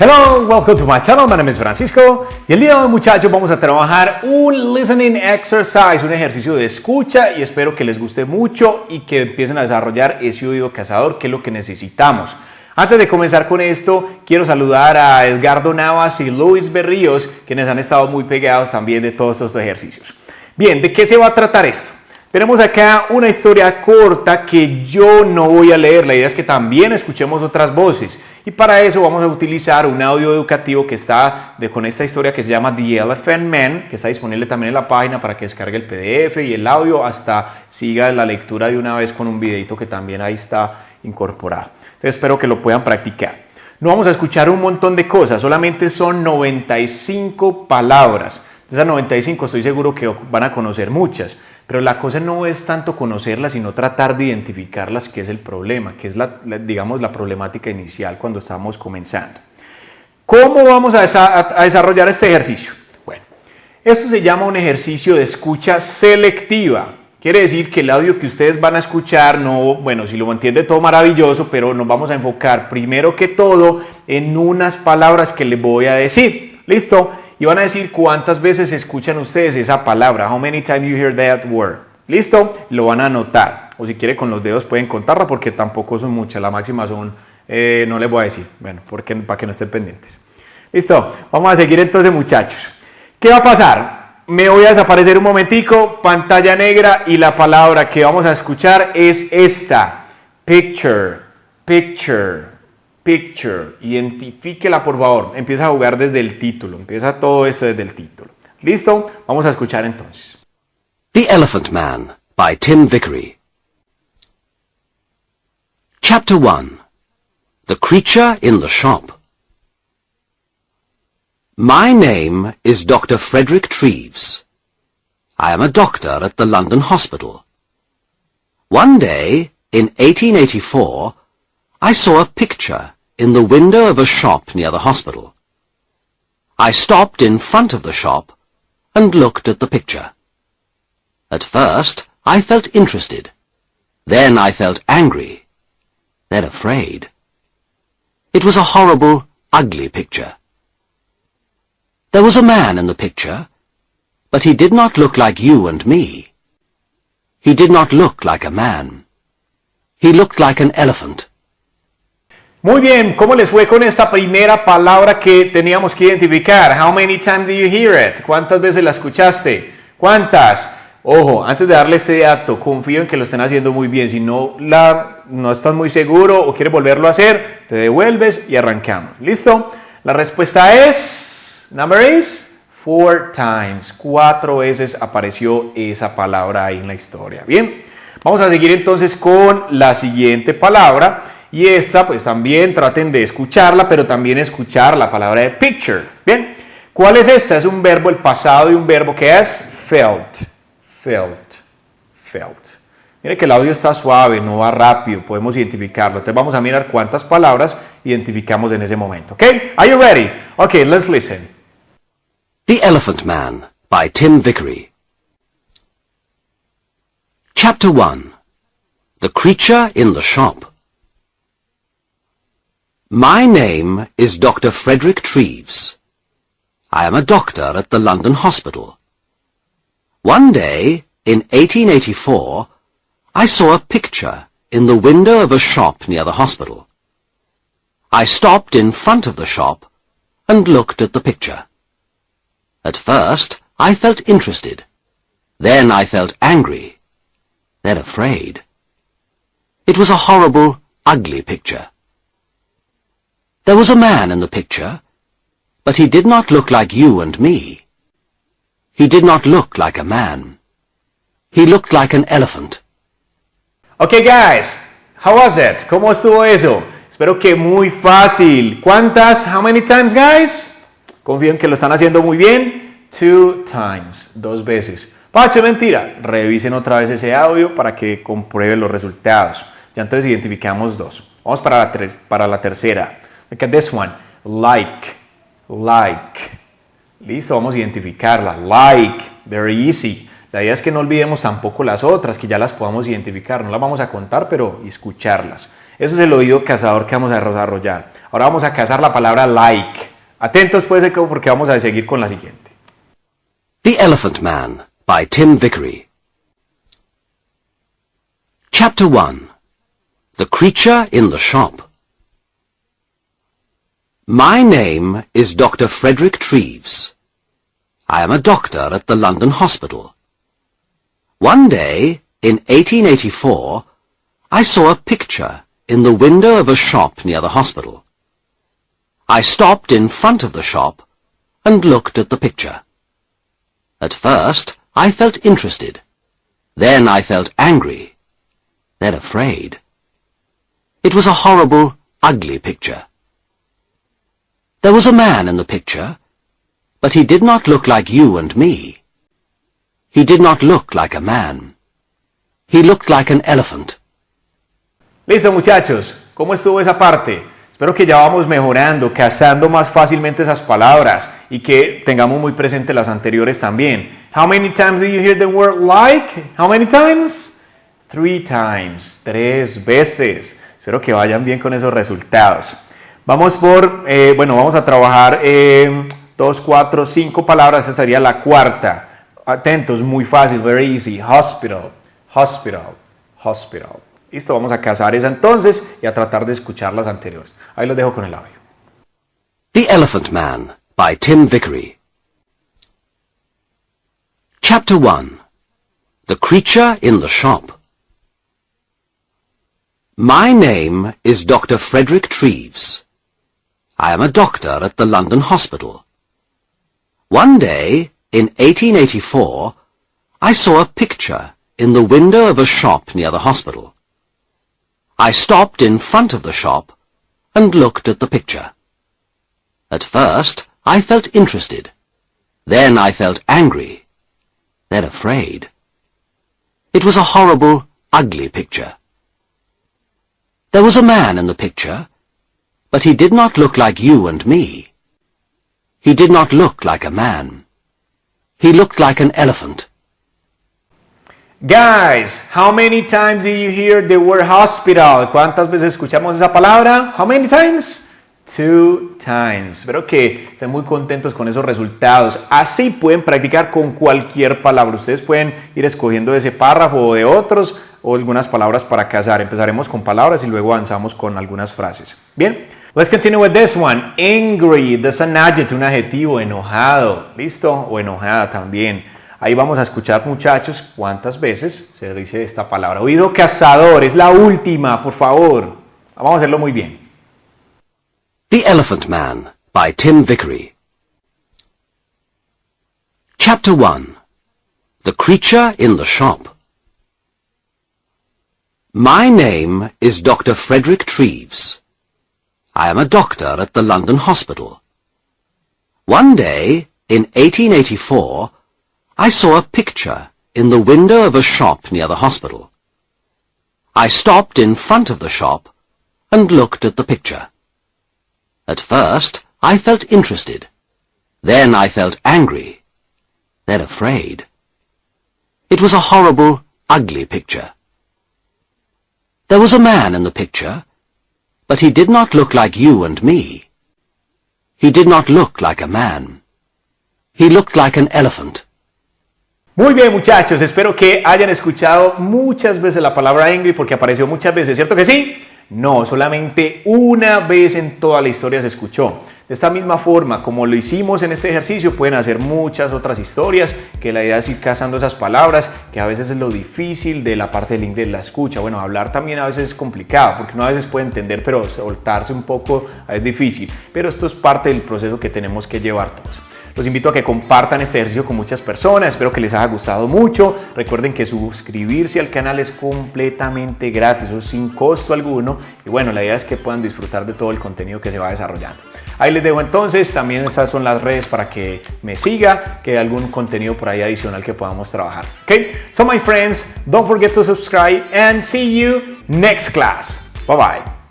Hello, welcome to my channel. My name is Francisco y el día de hoy, muchachos, vamos a trabajar un listening exercise, un ejercicio de escucha, y espero que les guste mucho y que empiecen a desarrollar ese oído cazador, que es lo que necesitamos. Antes de comenzar con esto, quiero saludar a Edgardo Navas y Luis Berríos, quienes han estado muy pegados también de todos estos ejercicios. Bien, ¿de qué se va a tratar esto? Tenemos acá una historia corta que yo no voy a leer, la idea es que también escuchemos otras voces, y para eso vamos a utilizar un audio educativo que está con esta historia que se llama The Elephant Man, que está disponible también en la página para que descargue el PDF y el audio, hasta siga la lectura de una vez con un videito que también ahí está incorporado. Entonces espero que lo puedan practicar. No vamos a escuchar un montón de cosas, solamente son 95 palabras. Esas 95 estoy seguro que van a conocer muchas, pero la cosa no es tanto conocerlas, sino tratar de identificarlas, que es el problema, que es digamos, la problemática inicial cuando estamos comenzando. ¿Cómo vamos a desarrollar este ejercicio? Bueno, esto se llama un ejercicio de escucha selectiva. Quiere decir que el audio que ustedes van a escuchar, no, bueno, si lo entiende todo maravilloso, pero nos vamos a enfocar primero que todo en unas palabras que les voy a decir. ¿Listo? Y van a decir cuántas veces escuchan ustedes esa palabra. How many times you hear that word. ¿Listo? Lo van a anotar. O si quiere con los dedos pueden contarla, porque tampoco son muchas. La máxima son, no les voy a decir. Bueno, para que no estén pendientes. ¿Listo? Vamos a seguir entonces, muchachos. ¿Qué va a pasar? Me voy a desaparecer un momentico, pantalla negra, y la palabra que vamos a escuchar es esta. Picture, picture. Picture, identifíquela por favor, empieza a jugar desde el título, empieza todo eso desde el título. ¿Listo? Vamos a escuchar entonces. The Elephant Man by Tim Vickery. Chapter 1. The Creature in the Shop. My name is Dr. Frederick Treves. I am a doctor at the London Hospital. One day, in 1884, I saw a picture in the window of a shop near the hospital. I stopped in front of the shop and looked at the picture. At first, I felt interested. Then I felt angry. Then afraid. It was a horrible, ugly picture. There was a man in the picture, but he did not look like you and me. He did not look like a man. He looked like an elephant. Muy bien, ¿cómo les fue con esta primera palabra que teníamos que identificar? How many times did you hear it? ¿Cuántas veces la escuchaste? ¿Cuántas? Ojo, antes de darle este dato, confío en que lo estén haciendo muy bien. Si no estás muy seguro o quieres volverlo a hacer, te devuelves y arrancamos. ¿Listo? La respuesta es, number is, 4 times. 4 veces apareció esa palabra ahí en la historia. Bien, vamos a seguir entonces con la siguiente palabra. Y esta, pues también traten de escucharla, pero también escuchar la palabra de picture. Bien, ¿cuál es esta? Es un verbo, el pasado de un verbo que es felt. Felt. Felt. Mire que el audio está suave, no va rápido, podemos identificarlo. Entonces vamos a mirar cuántas palabras identificamos en ese momento. ¿Ok? Are you ready? Ok, let's listen. The Elephant Man by Tim Vickery. Chapter 1. The Creature in the Shop. My name is Dr. Frederick Treves. I am a doctor at the London Hospital. One day, in 1884, I saw a picture in the window of a shop near the hospital. I stopped in front of the shop and looked at the picture. At first, I felt interested. Then I felt angry. Then afraid. It was a horrible, ugly picture. There was a man in the picture, but he did not look like you and me. He did not look like a man. He looked like an elephant. Okay, guys, how was it? ¿Cómo estuvo eso? Espero que muy fácil. ¿Cuántas? How many times, guys? Confío en que lo están haciendo muy bien. 2 times, 2 veces. Pacho, mentira. Revisen otra vez ese audio para que comprueben los resultados. Ya entonces identificamos 2. Vamos para la tercera. Look at this one. Like. Listo, vamos a identificarla. Like. Very easy. La idea es que no olvidemos tampoco las otras, que ya las podamos identificar. No las vamos a contar, pero escucharlas. Eso es el oído cazador que vamos a desarrollar. Ahora vamos a cazar la palabra like. Atentos pues porque vamos a seguir con la siguiente. The Elephant Man by Tim Vickery. Chapter 1. The Creature in the Shop. My name is Dr. Frederick Treves. I am a doctor at the London Hospital. One day, in 1884, I saw a picture in the window of a shop near the hospital. I stopped in front of the shop and looked at the picture. At first, I felt interested. Then I felt angry. Then afraid. It was a horrible, ugly picture. There was a man in the picture, but he did not look like you and me. He did not look like a man. He looked like an elephant. Listo, muchachos, ¿cómo estuvo esa parte? Espero que ya vamos mejorando, cazando más fácilmente esas palabras y que tengamos muy presentes las anteriores también. How many times did you hear the word like? How many times? 3 times, 3 veces. Espero que vayan bien con esos resultados. Vamos vamos a trabajar 2, 4, 5 palabras, esa sería la cuarta. Atentos, muy fácil, very easy. Hospital, hospital, hospital. Listo, vamos a cazar esa entonces y a tratar de escuchar las anteriores. Ahí los dejo con el audio. The Elephant Man by Tim Vickery. Chapter 1. The Creature in the Shop. My name is Dr. Frederick Treves. I am a doctor at the London Hospital. One day, in 1884, I saw a picture in the window of a shop near the hospital. I stopped in front of the shop and looked at the picture. At first, I felt interested. Then I felt angry. Then afraid. It was a horrible, ugly picture. There was a man in the picture, but he did not look like you and me. He did not look like a man. He looked like an elephant. Guys, how many times did you hear the word hospital? ¿Cuántas veces escuchamos esa palabra? How many times? 2 times. Espero que estén muy contentos con esos resultados. Así pueden practicar con cualquier palabra. Ustedes pueden ir escogiendo de ese párrafo o de otros o algunas palabras para cazar. Empezaremos con palabras y luego avanzamos con algunas frases. Bien, let's continue with this one. Angry, that's an adjective, un adjetivo, enojado. ¿Listo? O enojada también. Ahí vamos a escuchar, muchachos, cuántas veces se dice esta palabra. Oído cazador, es la última, por favor. Vamos a hacerlo muy bien. The Elephant Man by Tim Vickery. Chapter 1. The Creature in the Shop. My name is Dr. Frederick Treves. I am a doctor at the London Hospital. One day, in 1884, I saw a picture in the window of a shop near the hospital. I stopped in front of the shop and looked at the picture. At first, I felt interested. Then I felt angry. Then afraid. It was a horrible, ugly picture. There was a man in the picture, but he did not look like you and me. He did not look like a man. He looked like an elephant. Muy bien, muchachos, espero que hayan escuchado muchas veces la palabra angry porque apareció muchas veces, ¿cierto que sí? No, solamente una vez en toda la historia se escuchó. De esta misma forma, como lo hicimos en este ejercicio, pueden hacer muchas otras historias, que la idea es ir cazando esas palabras, que a veces es lo difícil de la parte del inglés, la escucha. Bueno, hablar también a veces es complicado, porque uno a veces puede entender, pero soltarse un poco es difícil. Pero esto es parte del proceso que tenemos que llevar todos. Los invito a que compartan este ejercicio con muchas personas, espero que les haya gustado mucho. Recuerden que suscribirse al canal es completamente gratis, o sin costo alguno. Y bueno, la idea es que puedan disfrutar de todo el contenido que se va desarrollando. Ahí les dejo entonces, también estas son las redes para que me siga, que hay algún contenido por ahí adicional que podamos trabajar. Okay, so my friends, don't forget to subscribe and see you next class. Bye bye.